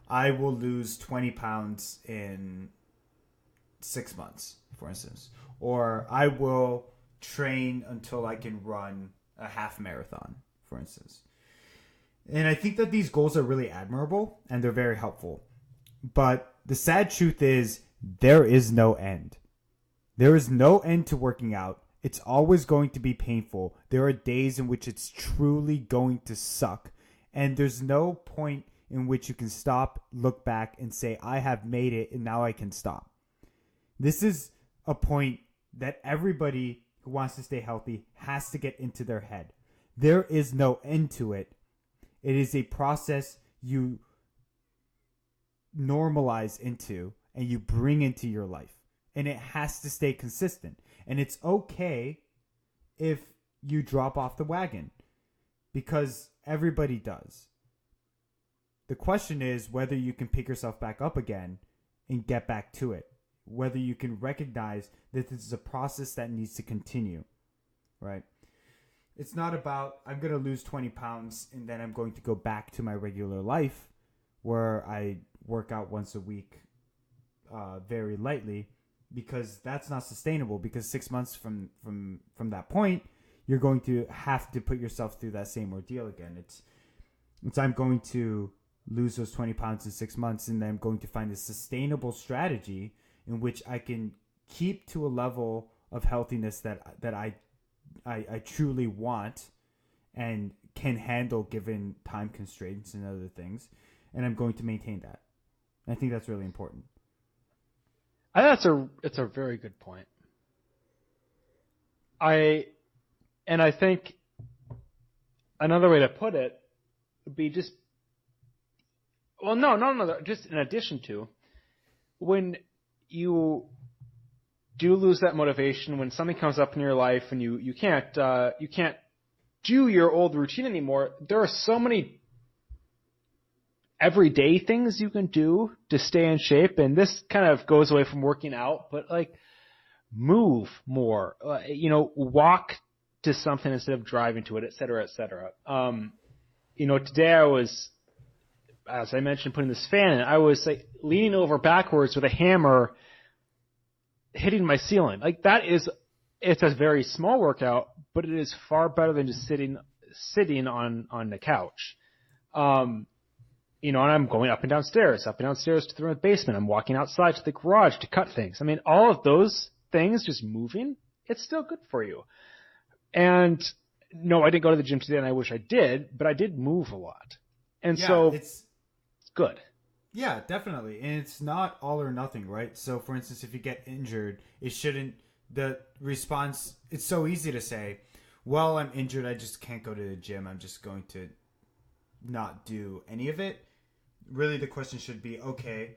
I will lose 20 pounds in 6 months, for instance, or I will train until I can run a half marathon, for instance. And I think that these goals are really admirable and they're very helpful. But the sad truth is there is no end. There is no end to working out. It's always going to be painful. There are days in which it's truly going to suck. And there's no point in which you can stop, look back, and say, I have made it and now I can stop. This is a point that everybody who wants to stay healthy has to get into their head. There is no end to it. It is a process you normalize into and you bring into your life. And it has to stay consistent. And it's okay if you drop off the wagon because everybody does. The question is whether you can pick yourself back up again and get back to it. Whether you can recognize that this is a process that needs to continue, right? It's not about I'm going to lose 20 pounds and then I'm going to go back to my regular life where I work out once a week very lightly, because that's not sustainable, because 6 months from that point, you're going to have to put yourself through that same ordeal again. It's I'm going to lose those 20 pounds in 6 months and then I'm going to find a sustainable strategy in which I can keep to a level of healthiness that I truly want and can handle given time constraints and other things. And I'm going to maintain that. And I think that's really important. I think it's a very good point. I think another way to put it would be just in addition to, when you do lose that motivation, when something comes up in your life and you can't do your old routine anymore, there are so many everyday things you can do to stay in shape. And this kind of goes away from working out, but like move more, walk to something instead of driving to it, et cetera, et cetera. Today I was, as I mentioned, putting this fan in, I was like leaning over backwards with a hammer, hitting my ceiling. Like it's a very small workout, but it is far better than just sitting on the couch. And I'm going up and downstairs to the basement. I'm walking outside to the garage to cut things. I mean, all of those things, just moving, it's still good for you. And no, I didn't go to the gym today, and I wish I did, but I did move a lot. And so it's good. Yeah, definitely. And it's not all or nothing, right? So, for instance, if you get injured, the response, it's so easy to say, well, I'm injured, I just can't go to the gym, I'm just going to not do any of it. Really, the question should be, okay,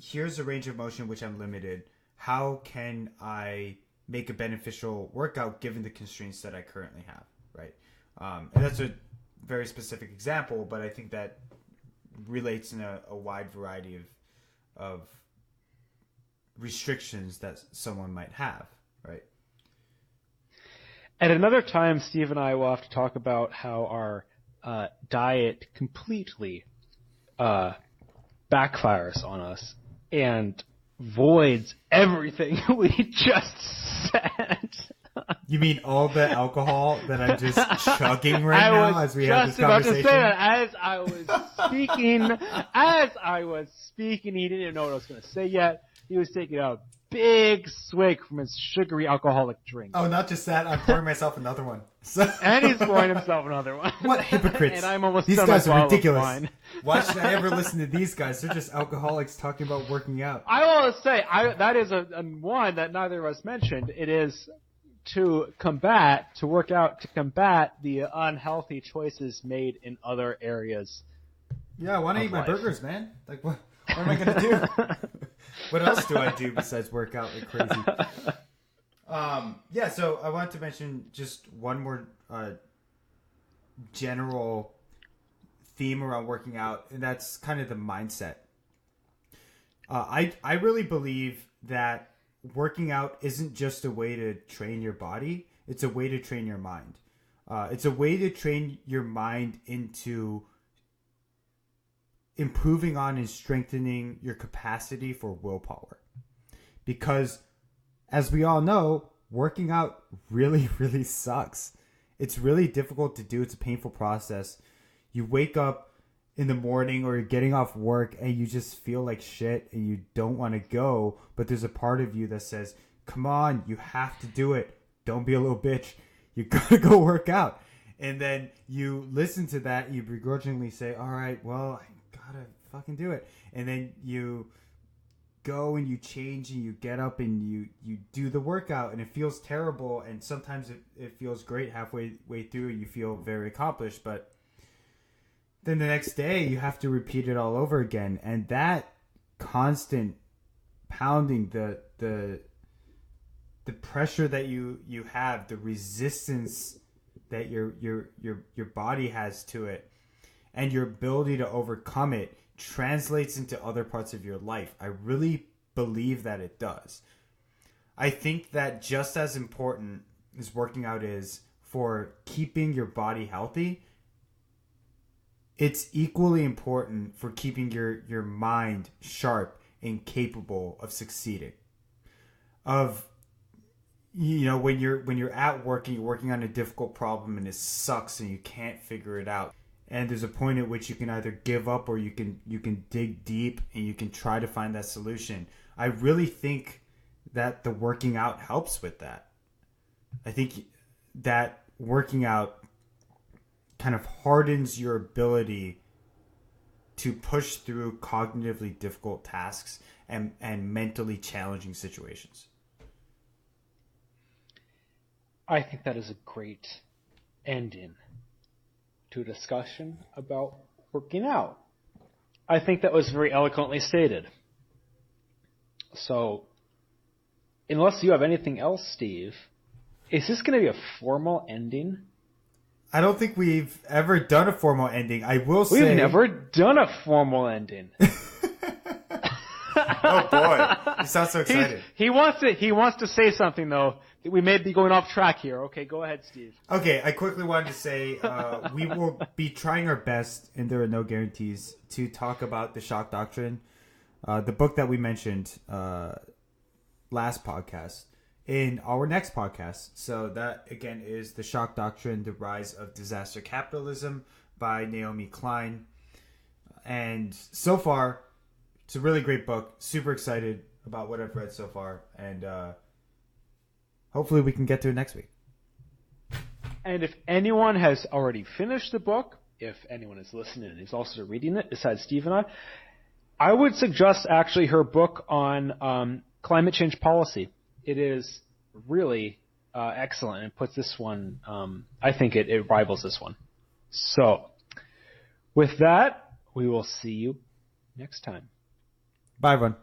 here's a range of motion which I'm limited. How can I make a beneficial workout given the constraints that I currently have, right? And that's a very specific example, but I think that relates in a wide variety of restrictions that someone might have, right? At another time, Steve and I will have to talk about how our diet completely backfires on us and voids everything we just said. You mean all the alcohol that I'm just chugging right now as we have this conversation? I was just about to say that as I was speaking, he didn't even know what I was going to say yet. He was taking a big swig from his sugary alcoholic drink. Oh, not just that. I'm pouring myself another one. So... And he's pouring himself another one. What hypocrites. And I'm almost these done guys with are all ridiculous. of mine. Why should I ever listen to these guys? They're just alcoholics talking about working out. I want to say, that is a one that neither of us mentioned. It is to work out to combat the unhealthy choices made in other areas. Yeah, I want to eat my burgers, man. Like, what am I going to do? What else do I do besides work out like crazy? Yeah, so I wanted to mention just one more general theme around working out, and that's kind of the mindset. I really believe that working out isn't just a way to train your body, it's a way to train your mind. It's a way to train your mind into improving on and strengthening your capacity for willpower. Because, as we all know, working out really, really sucks. It's really difficult to do. It's a painful process. You wake up in the morning or you're getting off work and you just feel like shit and you don't want to go, but there's a part of you that says, come on, you have to do it. Don't be a little bitch. You gotta go work out. And then you listen to that and you begrudgingly say, all right, well, I gotta fucking do it. And then you go and you change and you get up and you do the workout and it feels terrible, and sometimes it feels great halfway through and you feel very accomplished, but then the next day you have to repeat it all over again. And that constant pounding, the pressure that you have, the resistance that your body has to it, and your ability to overcome it translates into other parts of your life. I really believe that it does. I think that just as important as working out is for keeping your body healthy, it's equally important for keeping your mind sharp and capable of succeeding. Of, you know, when you're at work and you're working on a difficult problem and it sucks and you can't figure it out, and there's a point at which you can either give up or you can dig deep and you can try to find that solution. I really think that the working out helps with that. I think that working out kind of hardens your ability to push through cognitively difficult tasks and mentally challenging situations. I think that is a great ending to a discussion about working out. I think that was very eloquently stated. So, unless you have anything else, Steve, is this going to be a formal ending? I don't think we've ever done a formal ending. I will say... We've never done a formal ending. Oh boy, you sound so excited. He wants to say something though. We may be going off track here. Okay, go ahead, Steve. Okay, I quickly wanted to say we will be trying our best, and there are no guarantees, to talk about the shock doctrine, the book that we mentioned last podcast, in our next podcast. So that, again, is The Shock Doctrine, The Rise of Disaster Capitalism by Naomi Klein. And so far, it's a really great book. Super excited about what I've read so far. And hopefully we can get to it next week. And if anyone has already finished the book, if anyone is listening and is also reading it, besides Steve and I would suggest actually her book on climate change policy. It is really excellent and puts this one, I think it rivals this one. So, with that, we will see you next time. Bye, everyone.